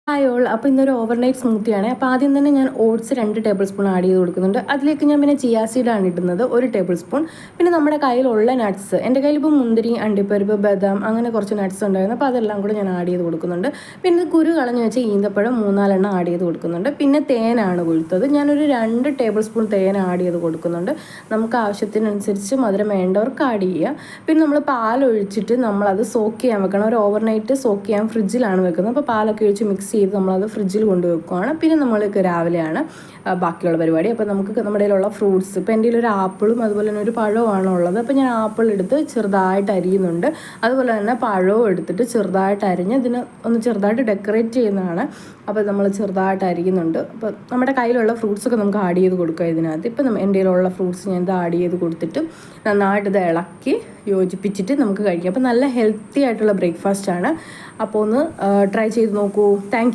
Hi all. അപ്പോൾ ഇന്നൊരു overnight സ്മൂത്തിയാണ്. അപ്പോൾ ആദ്യം തന്നെ ഞാൻ ഓട്സ് 2 ടേബിൾ സ്പൂൺ ആഡ് ചെയ്ത് കൊടുക്കുന്നുണ്ട്. അതിലേക്ക് ഞാൻ പിന്നെ ചിയാ സീഡാണ് ഇടുന്നത് 1 ടേബിൾ സ്പൂൺ. പിന്നെ നമ്മുടെ കയ്യിലുള്ള നട്ട്സ്, എൻ്റെ കയ്യിലിപ്പോൾ മുന്തിരി, അണ്ടിപ്പരിപ്പ്, ബദാം അങ്ങനെ കുറച്ച് നട്ട്സ് ഉണ്ടായിരുന്നു. അപ്പോൾ അതെല്ലാം കൂടെ ഞാൻ ആഡ് ചെയ്ത് കൊടുക്കുന്നുണ്ട്. പിന്നെ കുരു കളഞ്ഞ് വെച്ച ഈന്തപ്പഴം 3-4 ആഡ് ചെയ്ത് കൊടുക്കുന്നുണ്ട്. പിന്നെ തേനാണ് കൊഴുത്തത്. ഞാനൊരു 2 ടേബിൾ സ്പൂൺ തേൻ ആഡ് ചെയ്ത് കൊടുക്കുന്നുണ്ട്. നമുക്ക് ആവശ്യത്തിനനുസരിച്ച് മധുരം വേണ്ടവർക്ക് ആഡ് ചെയ്യുക. പിന്നെ നമ്മൾ പാലൊഴിച്ചിട്ട് നമ്മളത് സോക്ക് ചെയ്യാൻ വെക്കണം. ഒരു ഓവർനൈറ്റ് സോക്ക് ചെയ്യാൻ ഫ്രിഡ്ജിലാണ് വെക്കുന്നത്. അപ്പോൾ പാലൊക്കെ ഒഴിച്ച് മിക്സ് ചെയ്ത് നമ്മളത് ഫ്രിഡ്ജിൽ കൊണ്ടുവെക്കുകയാണ്. പിന്നെ നമ്മൾക്ക് രാവിലെയാണ് ബാക്കിയുള്ള പരിപാടി. അപ്പോൾ നമുക്ക് നമ്മുടെ കയ്യിലുള്ള ഫ്രൂട്ട്സ്, ഇപ്പോൾ എൻ്റെ കയ്യിൽ ഒരു ആപ്പിളും അതുപോലെ തന്നെ ഒരു പഴവുമാണ് ഉള്ളത്. അപ്പോൾ ഞാൻ ആപ്പിൾ എടുത്ത് ചെറുതായിട്ട് അരിയുന്നുണ്ട്. അതുപോലെ തന്നെ പഴവും എടുത്തിട്ട് ചെറുതായിട്ട് അരിഞ്ഞ് ഇതിന് ഒന്ന് ചെറുതായിട്ട് ഡെക്കറേറ്റ് ചെയ്യുന്നതാണ്. അപ്പോൾ നമ്മൾ ചെറുതായിട്ട് അരിയുന്നുണ്ട്. അപ്പോൾ നമ്മുടെ കയ്യിലുള്ള ഫ്രൂട്ട്സൊക്കെ നമുക്ക് ആഡ് ചെയ്ത് കൊടുക്കുക ഇതിനകത്ത്. ഇപ്പോൾ എൻ്റെ കയ്യിലുള്ള ഫ്രൂട്ട്സ് ഞാൻ ഇത് ആഡ് ചെയ്ത് കൊടുത്തിട്ട് നന്നായിട്ട് ഇത് ഇളക്കി യോജിപ്പിച്ചിട്ട് നമുക്ക് കഴിക്കാം. അപ്പോൾ നല്ല ഹെൽത്തി ആയിട്ടുള്ള ബ്രേക്ക്ഫാസ്റ്റ് ആണ്. അപ്പോൾ ഒന്ന് ട്രൈ ചെയ്ത് നോക്കൂ. താങ്ക്